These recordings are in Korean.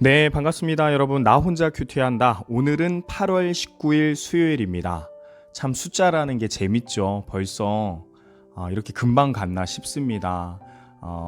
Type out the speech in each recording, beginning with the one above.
네, 반갑습니다. 여러분. 나 혼자 큐티한다. 오늘은 8월 19일 수요일입니다. 참 숫자라는 게 재밌죠. 벌써 이렇게 금방 갔나 싶습니다.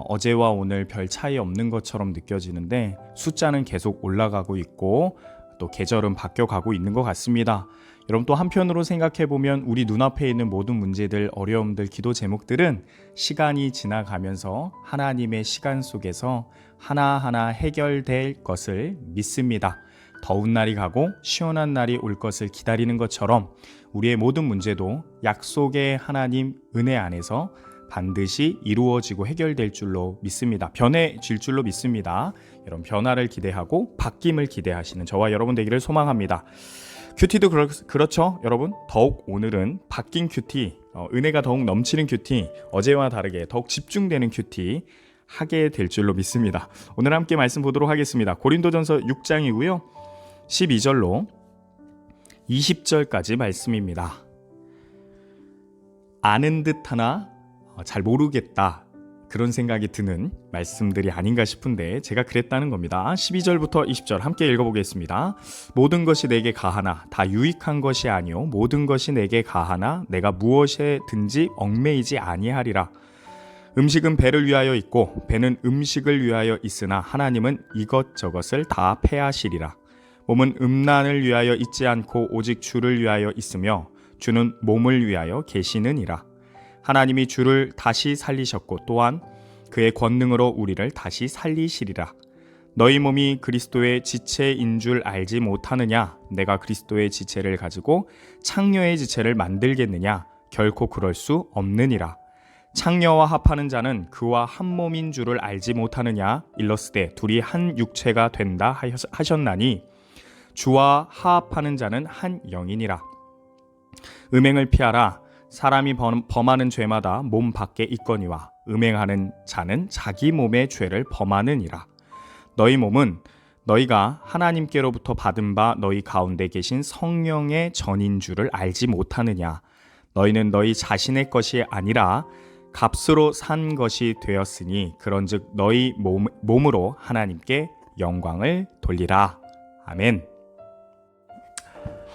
어제와 오늘 별 차이 없는 것처럼 느껴지는데 숫자는 계속 올라가고 있고 또 계절은 바뀌어가고 있는 것 같습니다. 여러분 또 한편으로 생각해보면 우리 눈앞에 있는 모든 문제들, 어려움들, 기도 제목들은 시간이 지나가면서 하나님의 시간 속에서 하나하나 해결될 것을 믿습니다. 더운 날이 가고 시원한 날이 올 것을 기다리는 것처럼 우리의 모든 문제도 약속의 하나님 은혜 안에서 반드시 이루어지고 해결될 줄로 믿습니다. 변해질 줄로 믿습니다. 여러분 변화를 기대하고 바뀜을 기대하시는 저와 여러분 되기를 소망합니다. 큐티도 그렇죠 여러분. 더욱 오늘은 바뀐 큐티, 은혜가 더욱 넘치는 큐티, 어제와 다르게 더욱 집중되는 큐티 하게 될 줄로 믿습니다. 오늘 함께 말씀 보도록 하겠습니다. 고린도전서 6장이고요 12절로 20절까지 말씀입니다. 아는 듯 하나 잘 모르겠다, 그런 생각이 드는 말씀들이 아닌가 싶은데 제가 그랬다는 겁니다. 12절부터 20절 함께 읽어보겠습니다. 모든 것이 내게 가하나 다 유익한 것이 아니요 모든 것이 내게 가하나 내가 무엇에든지 얽매이지 아니하리라. 음식은 배를 위하여 있고 배는 음식을 위하여 있으나 하나님은 이것저것을 다 패하시리라. 몸은 음란을 위하여 있지 않고 오직 주를 위하여 있으며 주는 몸을 위하여 계시느니라. 하나님이 주를 다시 살리셨고 또한 그의 권능으로 우리를 다시 살리시리라. 너희 몸이 그리스도의 지체인 줄 알지 못하느냐? 내가 그리스도의 지체를 가지고 창녀의 지체를 만들겠느냐? 결코 그럴 수 없느니라. 창녀와 합하는 자는 그와 한 몸인 줄을 알지 못하느냐? 일러스되 둘이 한 육체가 된다 하셨나니 주와 화합하는 자는 한 영이니라. 음행을 피하라. 사람이 범하는 죄마다 몸 밖에 있거니와 음행하는 자는 자기 몸의 죄를 범하느니라. 너희 몸은 너희가 하나님께로부터 받은 바 너희 가운데 계신 성령의 전인 줄을 알지 못하느냐. 너희는 너희 자신의 것이 아니라 값으로 산 것이 되었으니 그런즉 너희 몸으로 하나님께 영광을 돌리라. 아멘.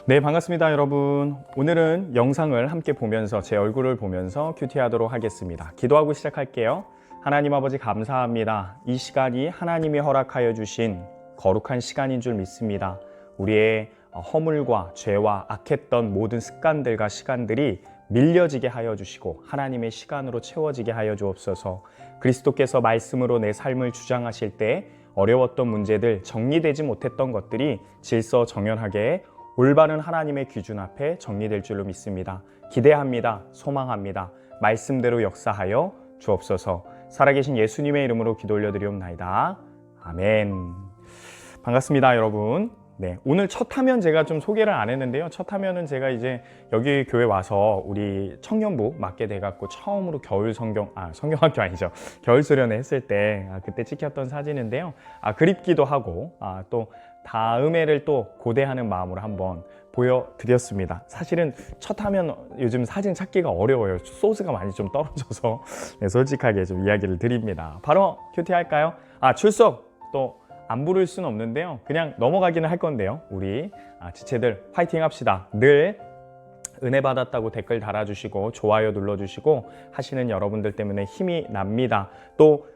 네, 반갑습니다 여러분. 오늘은 영상을 함께 보면서 제 얼굴을 보면서 큐티하도록 하겠습니다. 기도하고 시작할게요. 하나님 아버지 감사합니다. 이 시간이 하나님이 허락하여 주신 거룩한 시간인 줄 믿습니다. 우리의 허물과 죄와 악했던 모든 습관들과 시간들이 밀려지게 하여 주시고 하나님의 시간으로 채워지게 하여 주옵소서. 그리스도께서 말씀으로 내 삶을 주장하실 때 어려웠던 문제들, 정리되지 못했던 것들이 질서정연하게 올바른 하나님의 기준 앞에 정리될 줄로 믿습니다. 기대합니다. 소망합니다. 말씀대로 역사하여 주옵소서. 살아계신 예수님의 이름으로 기도 올려드리옵나이다. 아멘. 반갑습니다 여러분. 네, 오늘 첫 화면 제가 좀 소개를 안 했는데요. 첫 화면은 제가 이제 여기 교회 와서 우리 청년부 맡게 돼갖고 처음으로 성경학교 아니죠, 겨울 수련회 했을 때 그때 찍혔던 사진인데요. 그립기도 하고 또 다음해를 또 고대하는 마음으로 한번 보여드렸습니다. 사실은 첫 화면 요즘 사진 찾기가 어려워요. 소스가 많이 좀 떨어져서 네, 솔직하게 좀 이야기를 드립니다. 바로 큐티 할까요? 출석 또 안 부를 수는 없는데요. 그냥 넘어가기는 할 건데요. 우리 지체들 화이팅 합시다. 늘 은혜 받았다고 댓글 달아주시고 좋아요 눌러주시고 하시는 여러분들 때문에 힘이 납니다. 또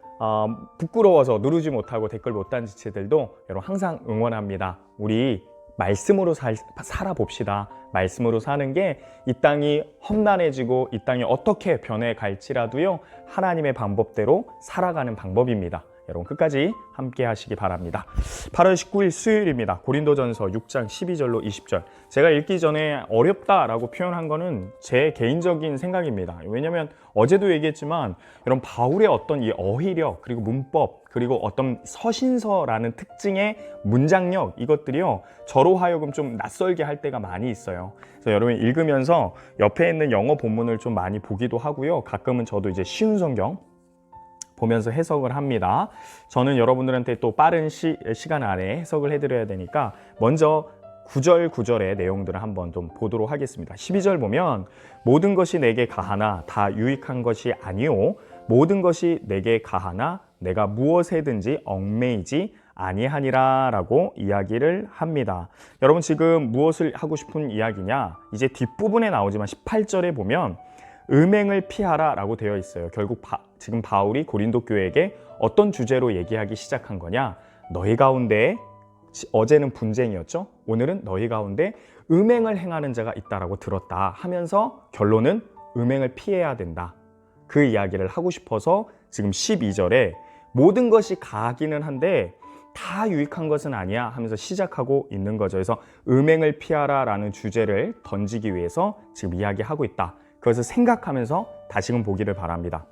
부끄러워서 누르지 못하고 댓글 못 단 지체들도 여러분 항상 응원합니다. 우리 말씀으로 살아봅시다. 말씀으로 사는 게 이 땅이 험난해지고 이 땅이 어떻게 변해갈지라도요 하나님의 방법대로 살아가는 방법입니다. 여러분 끝까지 함께 하시기 바랍니다. 8월 19일 수요일입니다. 고린도전서 6장 12절로 20절. 제가 읽기 전에 어렵다라고 표현한 거는 제 개인적인 생각입니다. 왜냐하면 어제도 얘기했지만 여러분 바울의 어떤 이 어휘력 그리고 문법 그리고 어떤 서신서라는 특징의 문장력 이것들이요 저로 하여금 좀 낯설게 할 때가 많이 있어요. 그래서 여러분 읽으면서 옆에 있는 영어 본문을 좀 많이 보기도 하고요. 가끔은 저도 이제 쉬운 성경 보면서 해석을 합니다. 저는 여러분들한테 또 빠른 시간 안에 해석을 해드려야 되니까 먼저 구절의 내용들을 한번 좀 보도록 하겠습니다. 12절 보면 모든 것이 내게 가하나 다 유익한 것이 아니요 모든 것이 내게 가하나 내가 무엇에든지 얽매이지 아니하니라 라고 이야기를 합니다. 여러분 지금 무엇을 하고 싶은 이야기냐? 이제 뒷부분에 나오지만 18절에 보면 음행을 피하라 라고 되어 있어요. 결국 지금 바울이 고린도 교회에게 어떤 주제로 얘기하기 시작한 거냐? 너희 가운데, 어제는 분쟁이었죠? 오늘은 너희 가운데 음행을 행하는 자가 있다라고 들었다 하면서 결론은 음행을 피해야 된다. 그 이야기를 하고 싶어서 지금 12절에 모든 것이 가하기는 한데 다 유익한 것은 아니야 하면서 시작하고 있는 거죠. 그래서 음행을 피하라 라는 주제를 던지기 위해서 지금 이야기하고 있다. 그것을 생각하면서 다시금 보기를 바랍니다.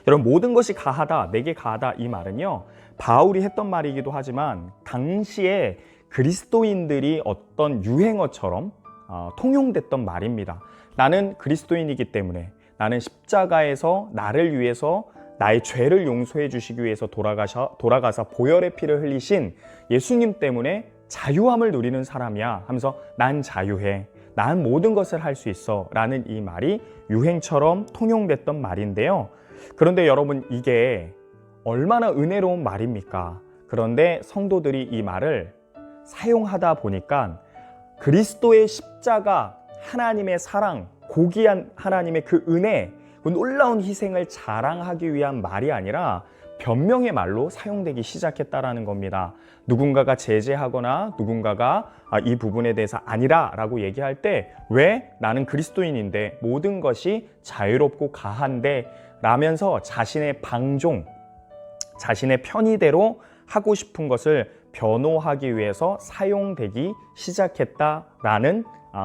여러분 모든 것이 가하다, 내게 가하다 이 말은요. 바울이 했던 말이기도 하지만 당시에 그리스도인들이 어떤 유행어처럼 통용됐던 말입니다. 나는 그리스도인이기 때문에 나는 십자가에서 나를 위해서 나의 죄를 용서해 주시기 위해서 돌아가사 보혈의 피를 흘리신 예수님 때문에 자유함을 누리는 사람이야 하면서 난 자유해, 난 모든 것을 할 수 있어 라는 이 말이 유행처럼 통용됐던 말인데요. 그런데 여러분 이게 얼마나 은혜로운 말입니까? 그런데 성도들이 이 말을 사용하다 보니까 그리스도의 십자가, 하나님의 사랑, 고귀한 하나님의 그 은혜, 그 놀라운 희생을 자랑하기 위한 말이 아니라 변명의 말로 사용되기 시작했다라는 겁니다. 누군가가 제재하거나 누군가가 이 부분에 대해서 아니라 라고 얘기할 때 왜 나는 그리스도인인데 모든 것이 자유롭고 가한데 라면서 자신의 방종, 자신의 편의대로 하고 싶은 것을 변호하기 위해서 사용되기 시작했다라는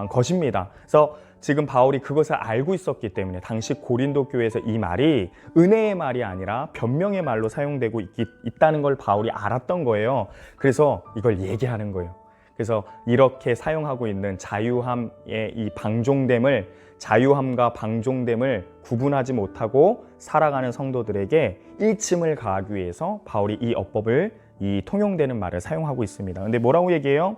것입니다. 그래서 지금 바울이 그것을 알고 있었기 때문에 당시 고린도 교회에서 이 말이 은혜의 말이 아니라 변명의 말로 사용되고 있다는 걸 바울이 알았던 거예요. 그래서 이걸 얘기하는 거예요. 그래서 이렇게 사용하고 있는 자유함의 이 방종됨을, 자유함과 방종됨을 구분하지 못하고 살아가는 성도들에게 일침을 가하기 위해서 바울이 이 어법을, 이 통용되는 말을 사용하고 있습니다. 근데 뭐라고 얘기해요?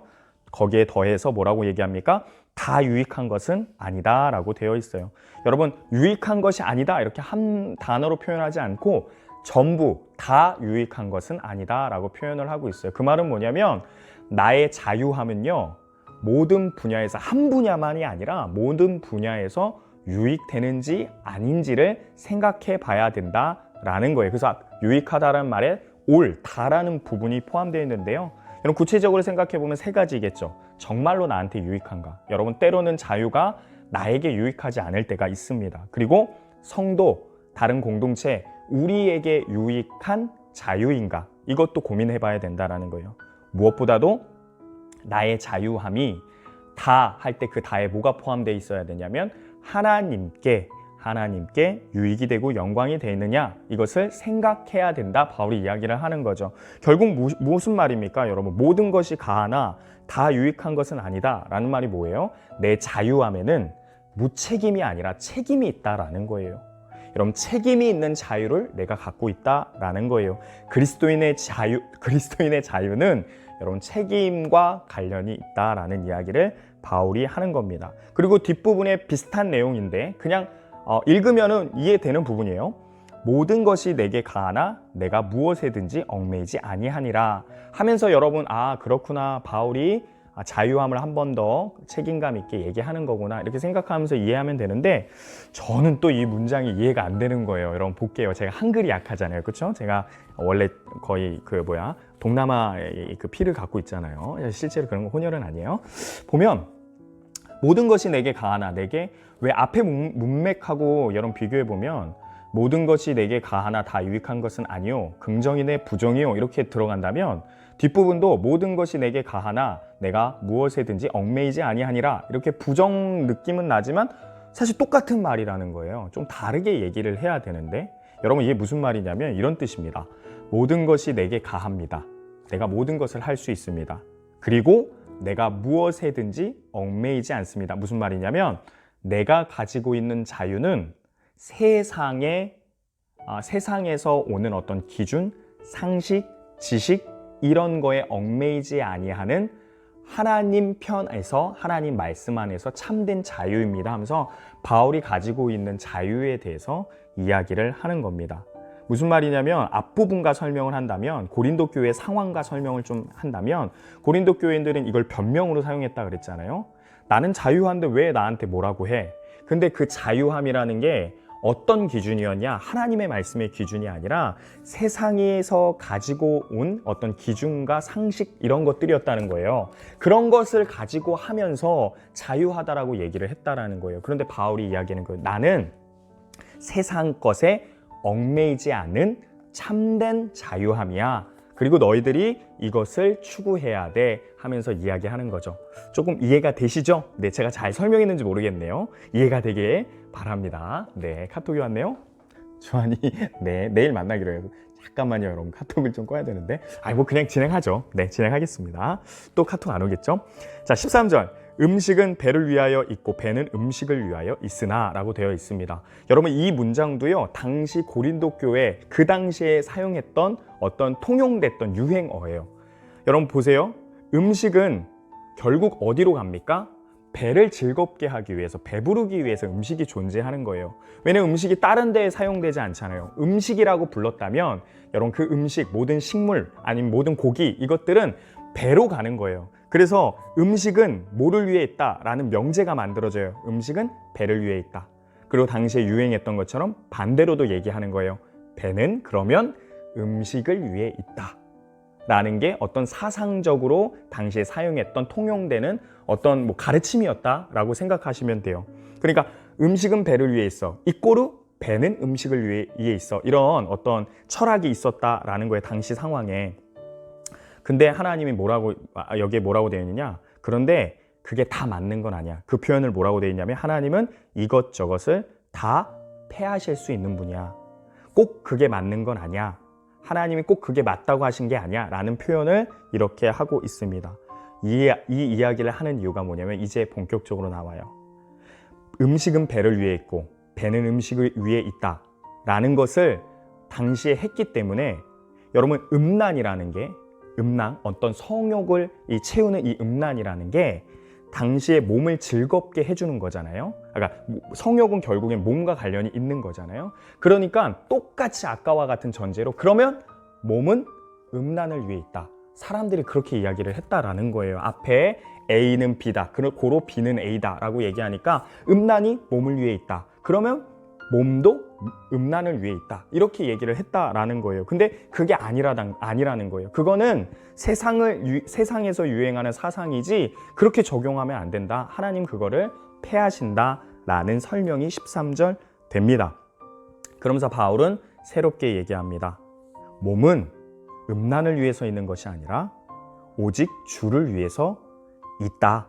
거기에 더해서 뭐라고 얘기합니까? 다 유익한 것은 아니다 라고 되어 있어요. 여러분 유익한 것이 아니다 이렇게 한 단어로 표현하지 않고 전부 다 유익한 것은 아니다 라고 표현을 하고 있어요. 그 말은 뭐냐면 나의 자유함은요 모든 분야에서, 한 분야만이 아니라 모든 분야에서 유익되는지 아닌지를 생각해 봐야 된다라는 거예요. 그래서 유익하다라는 말에 옳다라는 부분이 포함되어 있는데요. 여러분 구체적으로 생각해 보면 세 가지겠죠. 정말로 나한테 유익한가? 여러분 때로는 자유가 나에게 유익하지 않을 때가 있습니다. 그리고 성도, 다른 공동체, 우리에게 유익한 자유인가? 이것도 고민해 봐야 된다는 거예요. 무엇보다도 나의 자유함이 다 할 때 그 다에 뭐가 포함되어 있어야 되냐면 하나님께 유익이 되고 영광이 되느냐, 이것을 생각해야 된다. 바울이 이야기를 하는 거죠. 결국 무슨 말입니까? 여러분 모든 것이 가하나 다 유익한 것은 아니다 라는 말이 뭐예요? 내 자유함에는 무책임이 아니라 책임이 있다라는 거예요. 여러분 책임이 있는 자유를 내가 갖고 있다라는 거예요. 그리스도인의 자유는 여러분 책임과 관련이 있다라는 이야기를 바울이 하는 겁니다. 그리고 뒷부분에 비슷한 내용인데 그냥 읽으면 이해되는 부분이에요. 모든 것이 내게 가하나 내가 무엇에든지 얽매이지 아니하니라 하면서 여러분 그렇구나, 바울이 자유함을 한 번 더 책임감 있게 얘기하는 거구나 이렇게 생각하면서 이해하면 되는데 저는 또 이 문장이 이해가 안 되는 거예요. 여러분 볼게요. 제가 한글이 약하잖아요. 그렇죠? 제가 원래 거의 동남아의 그 피를 갖고 있잖아요. 실제로 그런 거 혼혈은 아니에요. 보면 모든 것이 내게 가하나, 내게 왜 앞에 문맥하고 여러분 비교해 보면 모든 것이 내게 가하나 다 유익한 것은 아니요, 긍정이네 부정이요 이렇게 들어간다면 뒷부분도 모든 것이 내게 가하나 내가 무엇에든지 얽매이지 아니하니라 이렇게 부정 느낌은 나지만 사실 똑같은 말이라는 거예요. 좀 다르게 얘기를 해야 되는데 여러분 이게 무슨 말이냐면 이런 뜻입니다. 모든 것이 내게 가합니다. 내가 모든 것을 할 수 있습니다. 그리고 내가 무엇에든지 얽매이지 않습니다. 무슨 말이냐면 내가 가지고 있는 자유는 세상에서 오는 어떤 기준, 상식, 지식 이런 거에 얽매이지 아니하는 하나님 편에서, 하나님 말씀 안에서 참된 자유입니다 하면서 바울이 가지고 있는 자유에 대해서 이야기를 하는 겁니다. 무슨 말이냐면 앞부분과 설명을 한다면 고린도 교회의 상황과 설명을 좀 한다면 고린도 교회인들은 이걸 변명으로 사용했다 그랬잖아요. 나는 자유한데 왜 나한테 뭐라고 해? 근데 그 자유함이라는 게 어떤 기준이었냐? 하나님의 말씀의 기준이 아니라 세상에서 가지고 온 어떤 기준과 상식 이런 것들이었다는 거예요. 그런 것을 가지고 하면서 자유하다라고 얘기를 했다라는 거예요. 그런데 바울이 이야기하는 거예요. 나는 세상 것에 얽매이지 않은 참된 자유함이야. 그리고 너희들이 이것을 추구해야 돼 하면서 이야기하는 거죠. 조금 이해가 되시죠? 네, 제가 잘 설명했는지 모르겠네요. 이해가 되길 바랍니다. 네, 카톡이 왔네요. 주한이 네, 내일 만나기로 해요. 잠깐만요, 여러분. 카톡을 좀 꺼야 되는데. 뭐 그냥 진행하죠. 네, 진행하겠습니다. 또 카톡 안 오겠죠? 자, 13절. 음식은 배를 위하여 있고 배는 음식을 위하여 있으나 라고 되어 있습니다. 여러분 이 문장도요 당시 고린도 교회 그 당시에 사용했던 어떤 통용됐던 유행어예요. 여러분 보세요. 음식은 결국 어디로 갑니까? 배를 즐겁게 하기 위해서, 배부르기 위해서 음식이 존재하는 거예요. 왜냐면 음식이 다른 데에 사용되지 않잖아요. 음식이라고 불렀다면 여러분 그 음식, 모든 식물 아니면 모든 고기 이것들은 배로 가는 거예요. 그래서 음식은 뭐를 위해 있다라는 명제가 만들어져요. 음식은 배를 위해 있다. 그리고 당시에 유행했던 것처럼 반대로도 얘기하는 거예요. 배는 그러면 음식을 위해 있다. 라는 게 어떤 사상적으로 당시에 사용했던 통용되는 어떤 가르침이었다라고 생각하시면 돼요. 그러니까 음식은 배를 위해 있어. 이꼬르 배는 음식을 위해 있어. 이런 어떤 철학이 있었다라는 거예요. 당시 상황에. 근데 하나님이 여기에 뭐라고 되어 있느냐? 그런데 그게 다 맞는 건 아니야. 그 표현을 뭐라고 되어 있냐면 하나님은 이것저것을 다 패하실 수 있는 분이야. 꼭 그게 맞는 건 아니야. 하나님이 꼭 그게 맞다고 하신 게 아니야 라는 표현을 이렇게 하고 있습니다. 이 이야기를 하는 이유가 뭐냐면 이제 본격적으로 나와요. 음식은 배를 위해 있고 배는 음식을 위해 있다 라는 것을 당시에 했기 때문에 여러분 음란이라는 게 어떤 성욕을 채우는 이 음란이라는 게 당시에 몸을 즐겁게 해주는 거잖아요. 그러니까 성욕은 결국엔 몸과 관련이 있는 거잖아요. 그러니까 똑같이 아까와 같은 전제로 그러면 몸은 음란을 위해 있다. 사람들이 그렇게 이야기를 했다라는 거예요. 앞에 A는 B다. 고로 B는 A다 라고 얘기하니까 음란이 몸을 위해 있다. 그러면 몸도 음란을 위해 있다. 이렇게 얘기를 했다라는 거예요. 근데 그게 아니라는 거예요. 그거는 세상에서 유행하는 사상이지 그렇게 적용하면 안 된다. 하나님 그거를 폐하신다라는 설명이 13절 됩니다. 그러면서 바울은 새롭게 얘기합니다. 몸은 음란을 위해서 있는 것이 아니라 오직 주를 위해서 있다.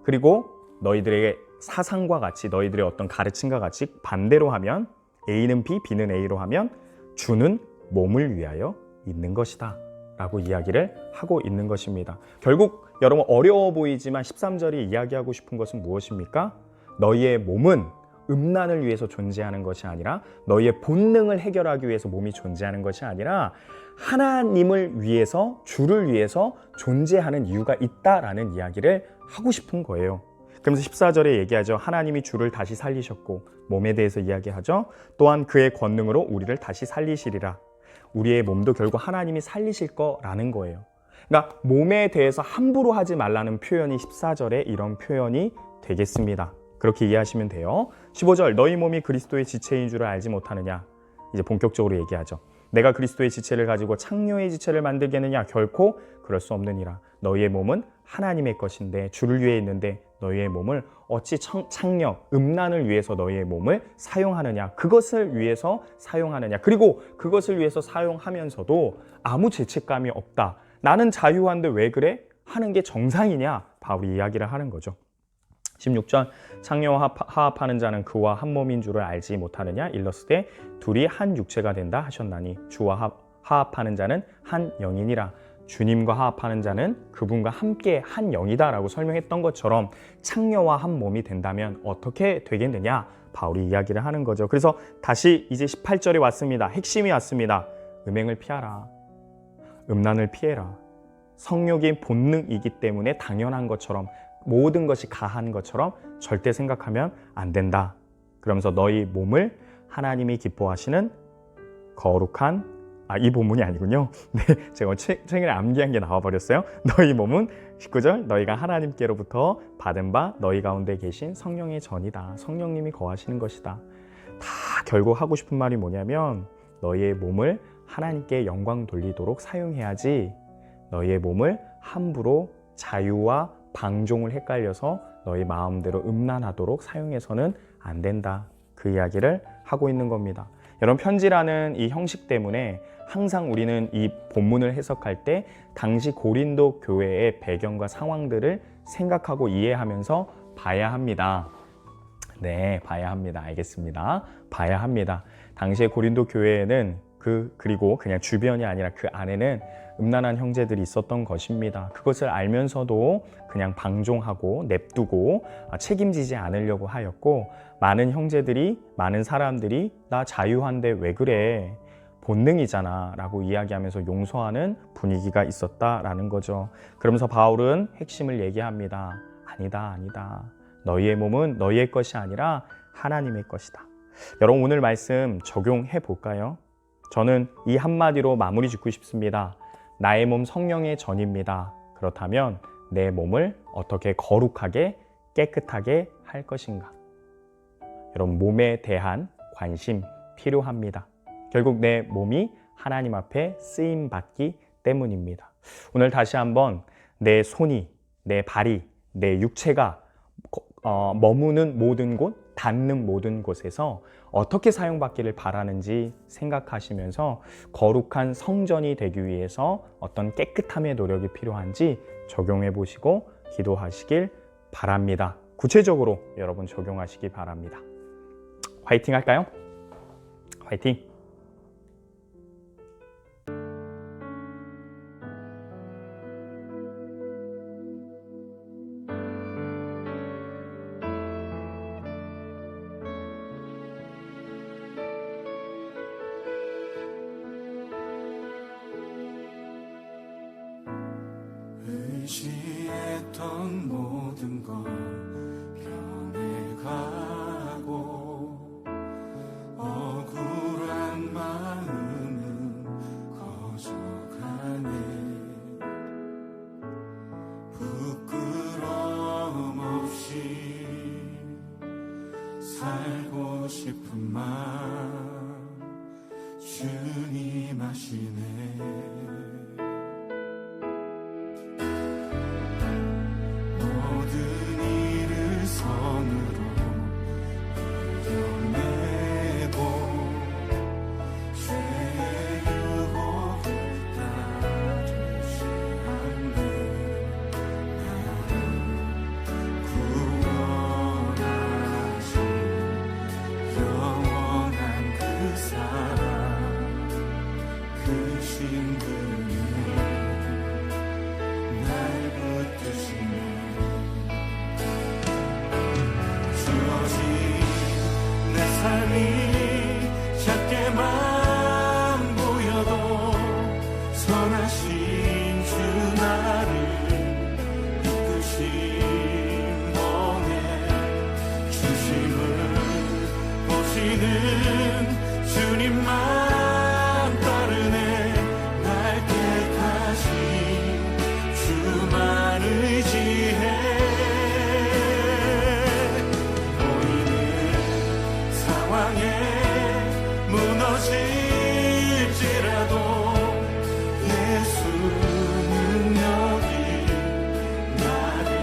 그리고 너희들에게 사상과 같이 너희들의 어떤 가르침과 같이 반대로 하면 A는 B, B는 A로 하면 주는 몸을 위하여 있는 것이다 라고 이야기를 하고 있는 것입니다. 결국 여러분 어려워 보이지만 13절이 이야기하고 싶은 것은 무엇입니까? 너희의 몸은 음란을 위해서 존재하는 것이 아니라 너희의 본능을 해결하기 위해서 몸이 존재하는 것이 아니라 하나님을 위해서, 주를 위해서 존재하는 이유가 있다라는 이야기를 하고 싶은 거예요. 그러면서 14절에 얘기하죠. 하나님이 주를 다시 살리셨고 몸에 대해서 이야기하죠. 또한 그의 권능으로 우리를 다시 살리시리라. 우리의 몸도 결국 하나님이 살리실 거라는 거예요. 그러니까 몸에 대해서 함부로 하지 말라는 표현이 14절에 이런 표현이 되겠습니다. 그렇게 이해하시면 돼요. 15절 너희 몸이 그리스도의 지체인 줄을 알지 못하느냐. 이제 본격적으로 얘기하죠. 내가 그리스도의 지체를 가지고 창녀의 지체를 만들겠느냐. 결코 그럴 수 없느니라. 너희의 몸은 하나님의 것인데 주를 위해 있는데 너희의 몸을 어찌 창녀, 음란을 위해서 너희의 몸을 사용하느냐. 그것을 위해서 사용하느냐. 그리고 그것을 위해서 사용하면서도 아무 죄책감이 없다. 나는 자유한데 왜 그래? 하는 게 정상이냐. 바울이 이야기를 하는 거죠. 16절 창녀와 화합하는 자는 그와 한 몸인 줄을 알지 못하느냐. 일러스되 둘이 한 육체가 된다 하셨나니 주와 화합하는 자는 한 영이니라. 주님과 화합하는 자는 그분과 함께 한 영이다 라고 설명했던 것처럼 창녀와 한 몸이 된다면 어떻게 되겠느냐. 바울이 이야기를 하는 거죠. 그래서 다시 이제 18절에 왔습니다. 핵심이 왔습니다. 음행을 피하라. 음란을 피해라. 성욕이 본능이기 때문에 당연한 것처럼 모든 것이 가한 것처럼 절대 생각하면 안 된다. 그러면서 너희 몸을 하나님이 기뻐하시는 거룩한 이 본문이 아니군요. 네, 제가 최근에 암기한 게 나와버렸어요. 너희 몸은 19절 너희가 하나님께로부터 받은 바 너희 가운데 계신 성령의 전이다. 성령님이 거하시는 것이다. 다 결국 하고 싶은 말이 뭐냐면 너희의 몸을 하나님께 영광 돌리도록 사용해야지 너희의 몸을 함부로 자유와 방종을 헷갈려서 너희 마음대로 음란하도록 사용해서는 안 된다. 그 이야기를 하고 있는 겁니다. 여러분, 편지라는 이 형식 때문에 항상 우리는 이 본문을 해석할 때 당시 고린도 교회의 배경과 상황들을 생각하고 이해하면서 봐야 합니다. 네, 봐야 합니다. 알겠습니다. 봐야 합니다. 당시에 고린도 교회에는 그리고 그냥 주변이 아니라 그 안에는 음란한 형제들이 있었던 것입니다. 그것을 알면서도 그냥 방종하고 냅두고 책임지지 않으려고 하였고, 많은 형제들이, 많은 사람들이 나 자유한데 왜 그래? 본능이잖아 라고 이야기하면서 용서하는 분위기가 있었다라는 거죠. 그러면서 바울은 핵심을 얘기합니다. 아니다. 너희의 몸은 너희의 것이 아니라 하나님의 것이다. 여러분, 오늘 말씀 적용해 볼까요? 저는 이 한마디로 마무리 짓고 싶습니다. 나의 몸 성령의 전입니다. 그렇다면 내 몸을 어떻게 거룩하게 깨끗하게 할 것인가? 여러분, 몸에 대한 관심 필요합니다. 결국 내 몸이 하나님 앞에 쓰임받기 때문입니다. 오늘 다시 한번 내 손이, 내 발이, 내 육체가 머무는 모든 곳, 닿는 모든 곳에서 어떻게 사용받기를 바라는지 생각하시면서 거룩한 성전이 되기 위해서 어떤 깨끗함의 노력이 필요한지 적용해 보시고 기도하시길 바랍니다. 구체적으로 여러분 적용하시기 바랍니다. 화이팅 할까요? 화이팅! 의지했던 모든 건 변해가고 억울한 마음은 커져가네. 부끄러움 없이 살고 싶은 마음 주님 아시네. 선으로 이겨내고 죄의 유혹을 따르지 않네. 나를 구원하신 영원한 그 사랑, 그 신분이 날 붙드시네. 내 삶이 작게만 보여도 선하신 주 나를 이끄신 몸에 중심을 보시는 주님만 따르네. 날 택하신 주만 의지해. 무너질지라도 예수는 여기 나를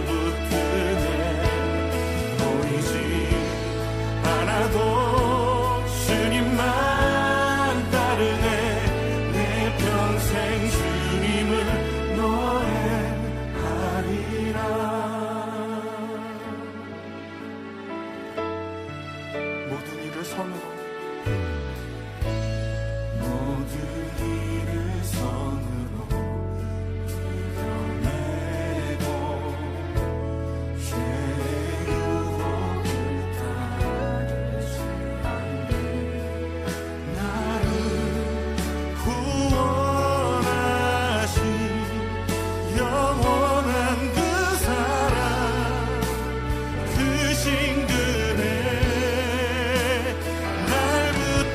붙드네. 보이지 않아도 주님만 따르네. 내 평생 주님을 노래하리라. 모든 일을 선으로 이겨내고 죄의 유혹을 따르지 않네. 나를 구원하신 영원한 그 사랑, 그 신근에 날 붙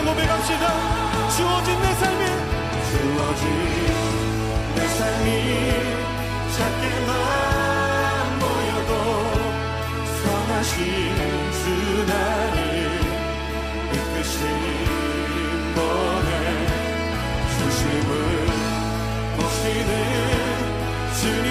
고백합시다. 주어진 내 삶이 작게만 보여도 선하신 주 나를 이끄신 번에 중심을 모시는 주님